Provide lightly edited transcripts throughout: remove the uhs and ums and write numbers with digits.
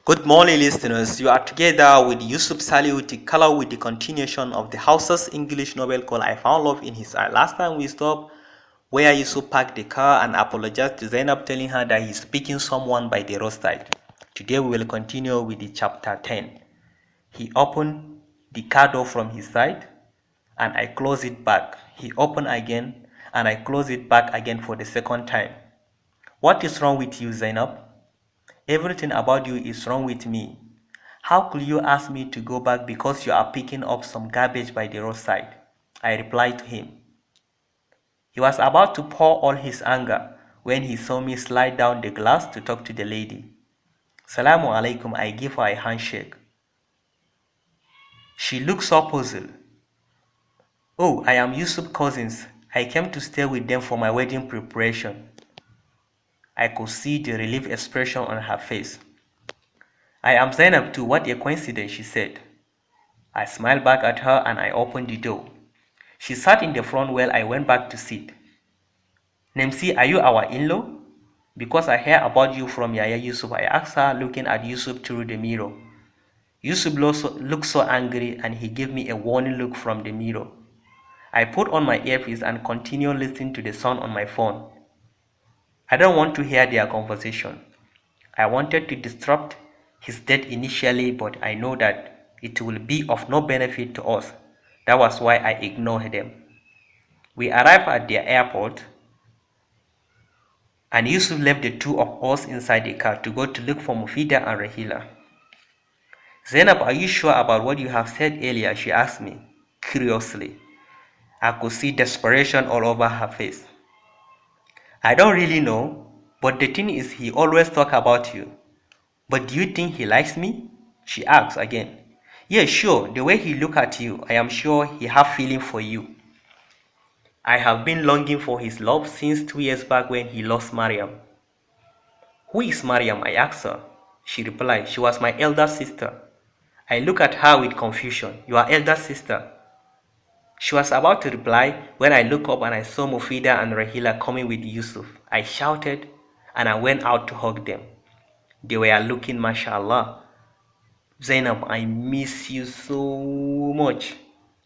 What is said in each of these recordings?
Good morning, listeners. You are together with Yusuf Salih with the color with the continuation of the Hausa's English novel called I Found Love in His Eye. Last time we stopped where Yusuf parked the car and apologized to Zainab, telling her that he's picking someone by the roadside. Today we will continue with the chapter 10. He opened the car door from his side and I closed it back. He opened again and I closed it back again for the second time. What is wrong with you, Zainab? Everything about you is wrong with me. How could you ask me to go back because you are picking up some garbage by the roadside? I replied to him. He was about to pour all his anger when he saw me slide down the glass to talk to the lady. Salamu alaikum, I give her a handshake. She looked so puzzled. Oh, I am Yusuf's cousins. I came to stay with them for my wedding preparation. I could see the relief expression on her face. I am Zainab too, what a coincidence, she said. I smiled back at her and I opened the door. She sat in the front while I went back to sit. Nemsi, are you our in-law? Because I heard about you from Yaya Yusuf, I asked her, looking at Yusuf through the mirror. Yusuf looked so angry and he gave me a warning look from the mirror. I put on my earpiece and continued listening to the sound on my phone. I don't want to hear their conversation. I wanted to disrupt his date initially, but I know that it will be of no benefit to us. That was why I ignored them. We arrived at the airport and Yusuf left the two of us inside the car to go to look for Mufida and Rahila. Zainab, are you sure about what you have said earlier? She asked me, curiously. I could see desperation all over her face. I don't really know, but the thing is he always talks about you. But do you think he likes me? She asked again. Yeah, sure, the way he look at you, I am sure he have feeling for you. I have been longing for his love since 2 years back when he lost Mariam. Who is Mariam? I asked her. She replied, she was my elder sister. I looked at her with confusion. Your elder sister? She was about to reply when I looked up and I saw Mufida and Rahila coming with Yusuf. I shouted and I went out to hug them. They were looking, mashallah. Zainab, I miss you so much.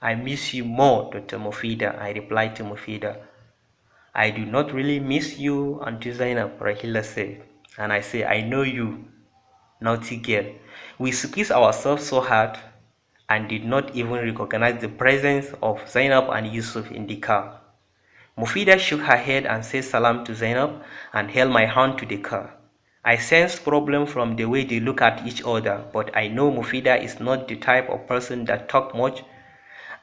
I miss you more, Dr. Mufida, I replied to Mufida. I do not really miss you, Auntie Zainab, Rahila said. And I say, I know you, naughty girl. We squeezed ourselves so hard and did not even recognize the presence of Zainab and Yusuf in the car. Mufida shook her head and said salam to Zainab and held my hand to the car. I sensed problem from the way they look at each other, but I know Mufida is not the type of person that talk much,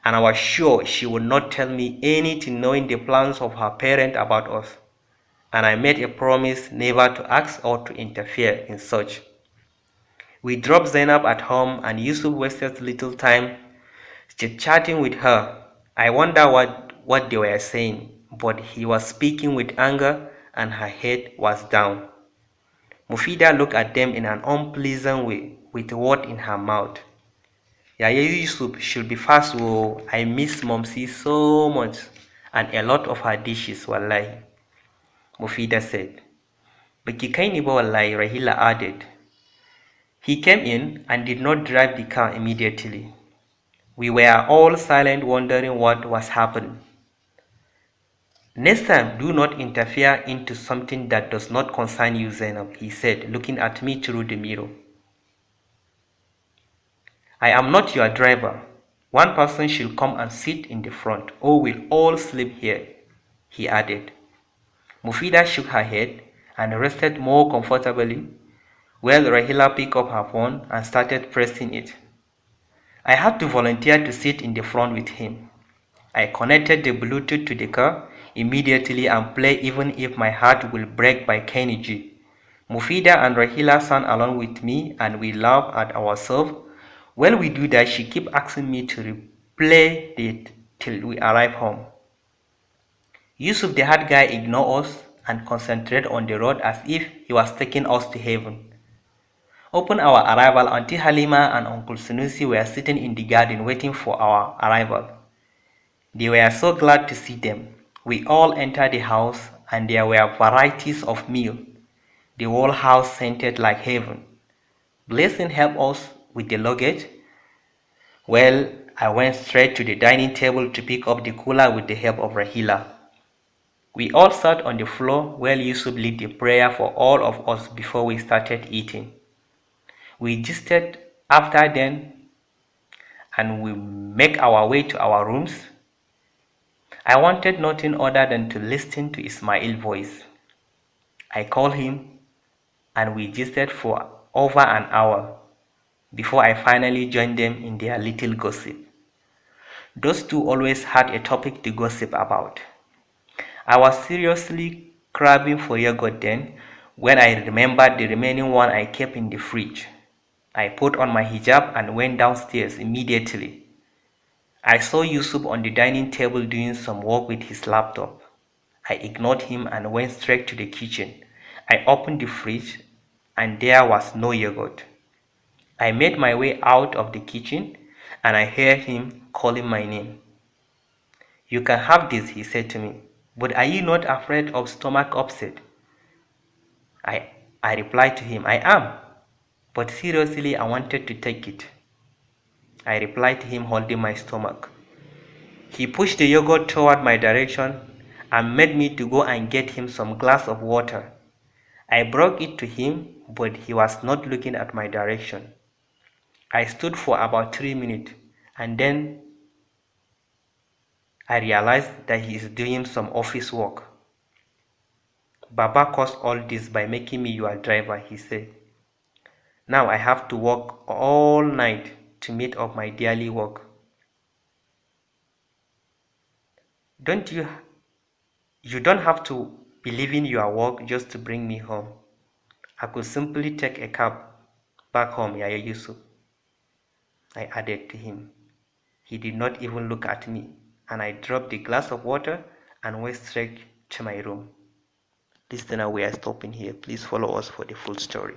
and I was sure she would not tell me anything knowing the plans of her parent about us. And I made a promise never to ask or to interfere in such. We dropped Zainab at home and Yusuf wasted little time chit-chatting with her. I wonder what they were saying, but he was speaking with anger and her head was down. Mufida looked at them in an unpleasant way with a word in her mouth. Yaya Yusuf should be fast. Oh, I miss Momsi so much and a lot of her dishes, wallahi. Mufida said. Baki kai ni ba wallahi, Rahila added. He came in and did not drive the car immediately. We were all silent, wondering what was happening. Next time, do not interfere into something that does not concern you, Zainab, he said, looking at me through the mirror. I am not your driver. One person should come and sit in the front, or we'll all sleep here, he added. Mufida shook her head and rested more comfortably, while Rahila picked up her phone and started pressing it. I had to volunteer to sit in the front with him. I connected the Bluetooth to the car immediately and played Even If My Heart Will Break by Kenny G. Mufida and Rahila sang along with me and we laughed at ourselves. While we do that, she kept asking me to replay it till we arrive home. Yusuf, the hard guy, ignored us and concentrated on the road as if he was taking us to heaven. Upon our arrival, Auntie Halima and Uncle Sunusi were sitting in the garden waiting for our arrival. They were so glad to see them. We all entered the house and there were varieties of meal. The whole house scented like heaven. Blessing helped us with the luggage. Well, I went straight to the dining table to pick up the cooler with the help of Rahila. We all sat on the floor while Yusuf led a prayer for all of us before we started eating. We gisted after then and we make our way to our rooms. I wanted nothing other than to listen to Ismail's voice. I called him and we gisted for over an hour before I finally joined them in their little gossip. Those two always had a topic to gossip about. I was seriously craving for yogurt then when I remembered the remaining one I kept in the fridge. I put on my hijab and went downstairs immediately. I saw Yusuf on the dining table doing some work with his laptop. I ignored him and went straight to the kitchen. I opened the fridge and there was no yogurt. I made my way out of the kitchen and I heard him calling my name. "You can have this," he said to me, "but are you not afraid of stomach upset?" I replied to him, "I am, but seriously I wanted to take it." I replied to him holding my stomach. He pushed the yogurt toward my direction and made me to go and get him some glass of water. I brought it to him, but he was not looking at my direction. I stood for about 3 minutes and then I realized that he is doing some office work. "Baba caused all this by making me your driver," he said. "Now I have to work all night to meet up my daily work. Don't you You don't have to be leaving your work just to bring me home. I could simply take a cab back home, Yaya Yusuf," I added to him. He did not even look at me, and I dropped the glass of water and went straight to my room. Listener, we are stopping here. Please follow us for the full story.